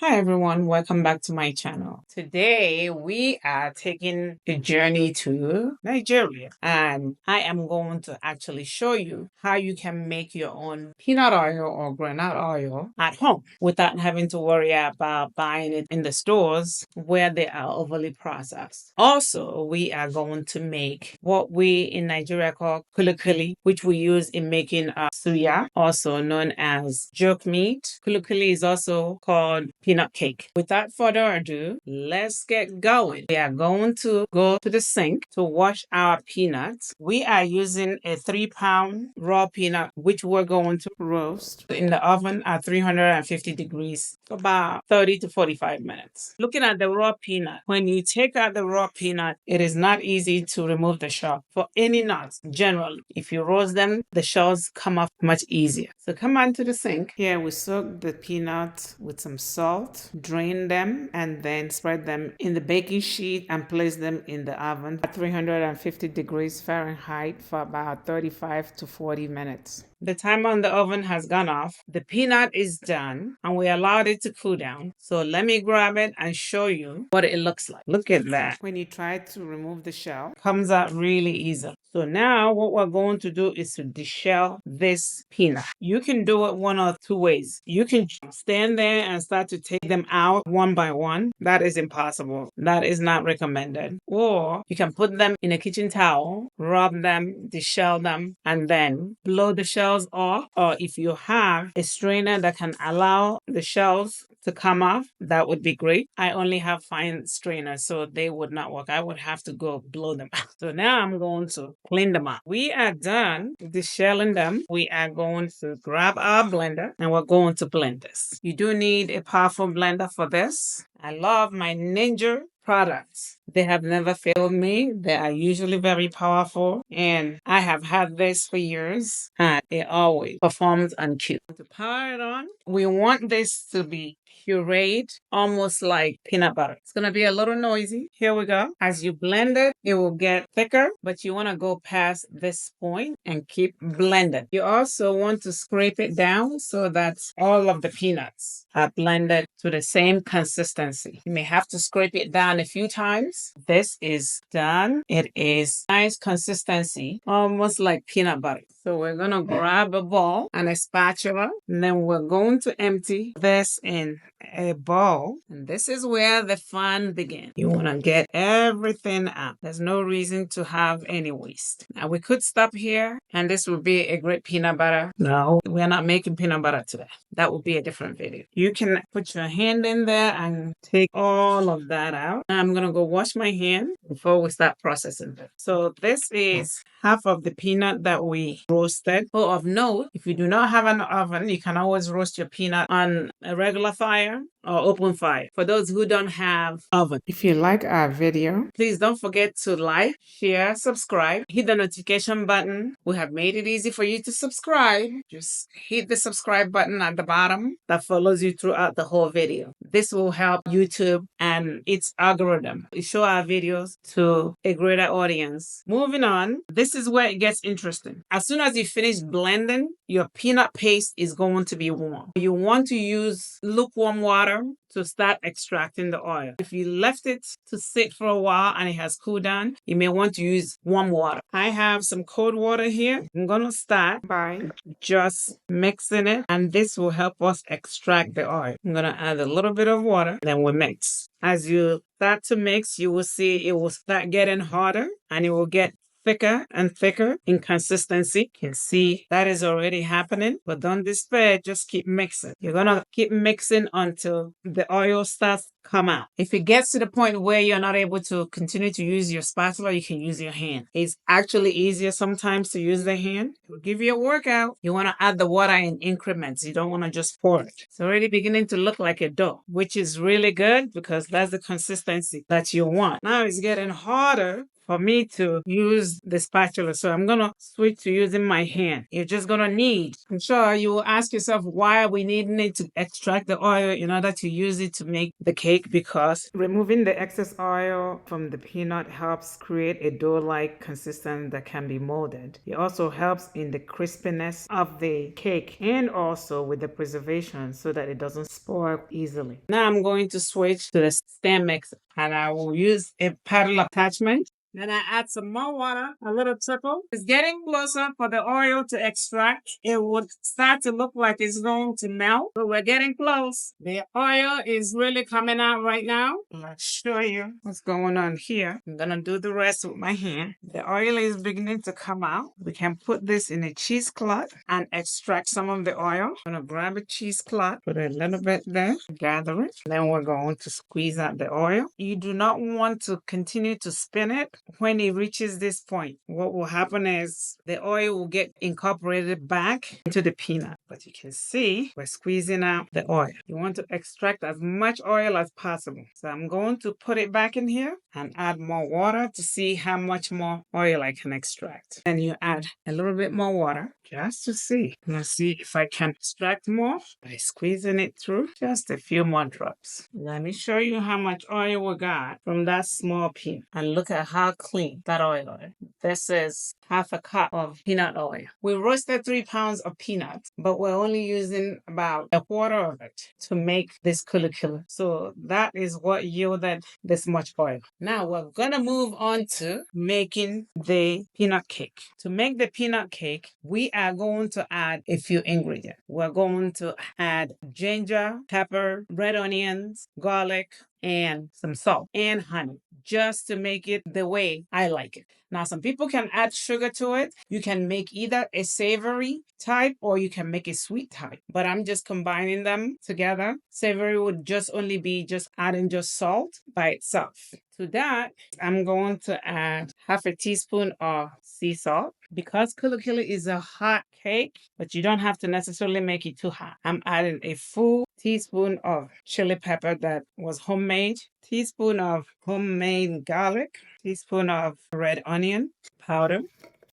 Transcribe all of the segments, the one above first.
Hi everyone, welcome back to my channel. Today we are taking a journey to Nigeria and I am going to actually show you how you can make your own peanut oil or granite oil at home without having to worry about buying it in the stores where they are overly processed. Also, we are going to make what we in Nigeria call kulikuli, which we use in making suya, also known as jerk meat. Kulikuli is also called peanut cake. Without further ado, let's get going. We are going to go to the sink to wash our peanuts. We are using a 3-pound raw peanut, which we're going to roast in the oven at 350 degrees for about 30 to 45 minutes. Looking at the raw peanut, when you take out the raw peanut, it is not easy to remove the shell. For any nuts, generally, if you roast them, the shells come off much easier. So come on to the sink. Here we soak the peanuts with some salt, drain them, and then spread them in the baking sheet and place them in the oven at 350 degrees Fahrenheit for about 35 to 40 minutes. The timer on the oven has gone off. The peanut is done and we allowed it to cool down. So let me grab it and show you what it looks like. Look at that. When you try to remove the shell, it comes out really easy. So now what we're going to do is to deshell this peanut. You can do it one of two ways. You can stand there and start to take them out one by one. That is impossible. That is not recommended. Or you can put them in a kitchen towel, rub them, deshell them, and then blow the shells off. Or if you have a strainer that can allow the shells to come off, that would be great. I only have fine strainers, so they would not work. I would have to go blow them out. So now I'm going to clean them up. We are done deshelling them. We are going to grab our blender and we're going to blend this. You do need a powerful blender for this. I love my Ninja products. They have never failed me. They are usually very powerful and I have had this for years and it always performs on cue. To power it on, we want this to be pureed almost like peanut butter. It's going to be a little noisy. Here we go. As you blend it, it will get thicker, but you want to go past this point and keep blending. You also want to scrape it down so that all of the peanuts are blended to the same consistency. You may have to scrape it down a few times. This is done. It is nice consistency, almost like peanut butter. So we're going to grab a bowl and a spatula, and then we're going to empty this in a bowl. And this is where the fun begins. You want to get everything out. There's no reason to have any waste. Now we could stop here and this would be a great peanut butter. No, we're not making peanut butter today. That would be a different video. You can put your hand in there and take all of that out. I'm going to go wash my hand before we start processing it. So this is half of the peanut that we roasted. Oh, of note, if you do not have an oven, you can always roast your peanut on a regular fire or open fire. For those who don't have oven. If you like our video, please don't forget to like, share, subscribe, hit the notification button. We have made it easy for you to subscribe. Just hit the subscribe button at the bottom that follows you throughout the whole video. This will help YouTube and its algorithm show our videos to a greater audience. Moving on, this is where it gets interesting. As soon as you finish blending, your peanut paste is going to be warm. You want to use lukewarm water to start extracting the oil. If you left it to sit for a while and it has cooled down, you may want to use warm water. I have some cold water here. I'm going to start by just mixing it, and this will help us extract the oil. I'm going to add a little bit of water, then we mix. As you start to mix, you will see it will start getting harder and it will get thicker and thicker in consistency. You can see that is already happening, but don't despair, just keep mixing. You're gonna keep mixing until the oil starts to come out. If it gets to the point where you're not able to continue to use your spatula, you can use your hand. It's actually easier sometimes to use the hand. It will give you a workout. You want to add the water in increments. You don't want to just pour it. It's already beginning to look like a dough, which is really good because that's the consistency that you want. Now it's getting harder for me to use the spatula. So I'm going to switch to using my hand. You're just going to need, I'm sure you will ask yourself, why are we needing it to extract the oil in order to use it to make the cake? Because removing the excess oil from the peanut helps create a dough-like consistency that can be molded. It also helps in the crispiness of the cake and also with the preservation so that it doesn't spoil easily. Now I'm going to switch to the stand mixer and I will use a paddle attachment. Then I add some more water, a little trickle. It's getting closer for the oil to extract. It would start to look like it's going to melt, but we're getting close. The oil is really coming out right now. Let's show you what's going on here. I'm gonna do the rest with my hand. The oil is beginning to come out. We can put this in a cheesecloth and extract some of the oil. I'm gonna grab a cheesecloth, put a little bit there, gather it. Then we're going to squeeze out the oil. You do not want to continue to spin it. When it reaches this point, what will happen is the oil will get incorporated back into the peanut. But you can see we're squeezing out the oil. You want to extract as much oil as possible. So I'm going to put it back in here and add more water to see how much more oil I can extract. Then you add a little bit more water just to see. Let's see if I can extract more by squeezing it through. Just a few more drops. Let me show you how much oil we got from that small peanut. And look at how clean that oil is. This is half a cup of peanut oil. We roasted 3 pounds of peanuts, but we're only using about a quarter of it to make this kulikuli. So that is what yielded this much oil. Now we're gonna move on to making the peanut cake. To make the peanut cake, we are going to add a few ingredients. We're going to add ginger, pepper, red onions, garlic, and some salt and honey, just to make it the way I like it. Now, some people can add sugar to it. You can make either a savory type or you can make a sweet type, but I'm just combining them together. Savory would just only be just adding just salt by itself. To that, I'm going to add half a teaspoon of sea salt. Because kulikuli is a hot cake, but you don't have to necessarily make it too hot. I'm adding a full teaspoon of chili pepper that was homemade, teaspoon of homemade garlic, teaspoon of red onion powder,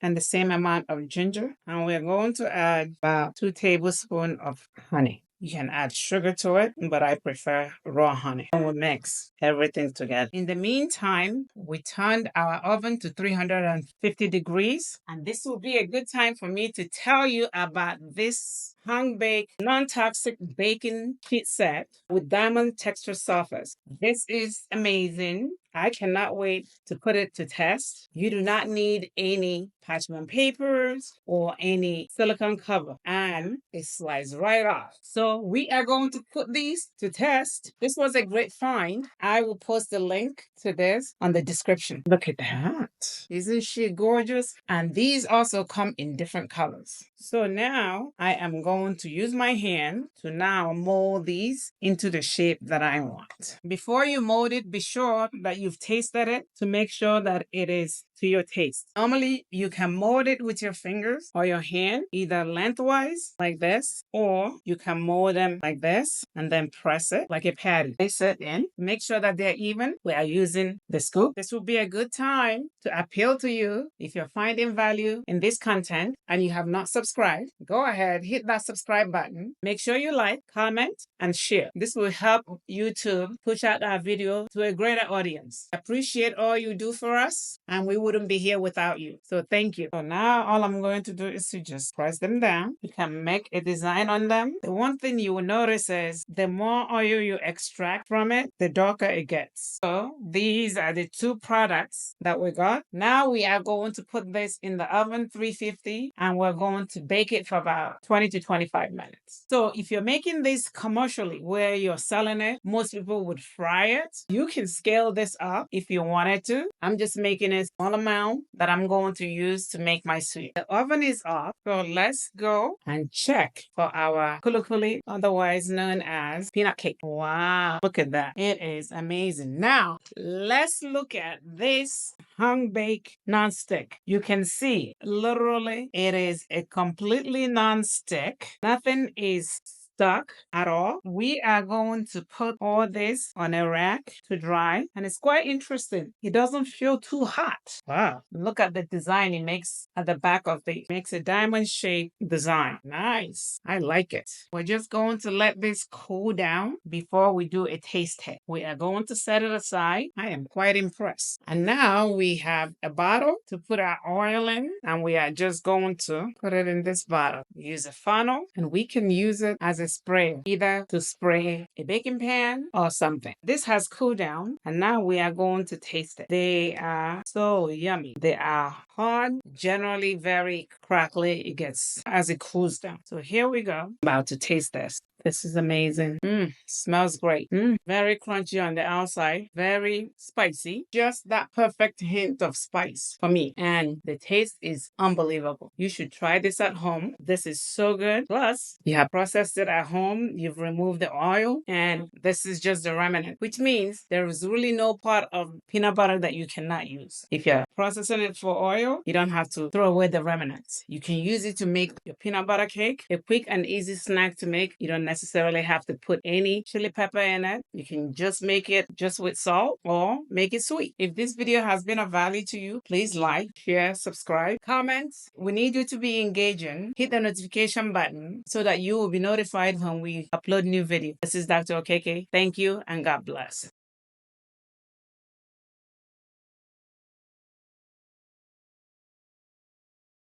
and the same amount of ginger. And we're going to add about 2 tablespoons of honey. You can add sugar to it, but I prefer raw honey. And we'll mix everything together. In the meantime, we turned our oven to 350 degrees. And this will be a good time for me to tell you about this hung-baked, non-toxic baking sheet set with diamond texture surface. This is amazing. I cannot wait to put it to test. You do not need any parchment papers or any silicone cover, and it slides right off. So we are going to put these to test. This was a great find. I will post the link to this on the description. Look at that. Isn't she gorgeous? And these also come in different colors. So now I am going to use my hand to now mold these into the shape that I want. Before you mold it, be sure that you've tasted it to make sure that it is to your taste. Normally, you can mold it with your fingers or your hand, either lengthwise like this, or you can mold them like this and then press it like a patty. Place it in. Make sure that they're even. We are using the scoop. This will be a good time to appeal to you. If you're finding value in this content and you have not subscribed, go ahead, hit that subscribe button. Make sure you like, comment, and share. This will help YouTube push out our video to a greater audience. Appreciate all you do for us, and we wouldn't be here without you. So thank you. So now all I'm going to do is to just press them down. You can make a design on them. The one thing you will notice is the more oil you extract from it, the darker it gets. So these are the 2 products that we got. Now we are going to put this in the oven 350 and we're going to bake it for about 20 to 25 minutes. So if you're making this commercially where you're selling it, most people would fry it. You can scale this up if you wanted to. I'm just making a small amount that I'm going to use to make my sweet. The oven is off, so let's go and check for our kulikuli, otherwise known as peanut cake. Wow, look at that. It is amazing. Now, let's look at this hung bake non-stick. You can see, literally, it is a completely non-stick. Nothing is stuck at all. We are going to put all this on a rack to dry, and it's quite interesting. It doesn't feel too hot. Wow. Look at the design it makes at the back of the, makes a diamond shaped design. Nice. I like it. We're just going to let this cool down before we do a taste test. We are going to set it aside. I am quite impressed. And now we have a bottle to put our oil in, and we are just going to put it in this bottle. Use a funnel, and we can use it as a spray, either to spray a baking pan or something. This has cooled down, and now we are going to taste it. They are so yummy. They are hard, generally very crackly. It gets as it cools down. So here we go. About to taste this. This is amazing. Smells great. Very crunchy on the outside, very spicy. Just that perfect hint of spice for me. And the taste is unbelievable. You should try this at home. This is so good. Plus, you have processed it at home. You've removed the oil, and this is just the remnant, which means there is really no part of peanut butter that you cannot use. If you're processing it for oil, you don't have to throw away the remnants. You can use it to make your peanut butter cake, a quick and easy snack to make. You don't necessarily have to put any chili pepper in it. You can just make it just with salt or make it sweet. If this video has been of value to you, please like, share, subscribe, comment. We need you to be engaging. Hit the notification button so that you will be notified when we upload new videos. This is Dr. Okeke. Thank you and God bless.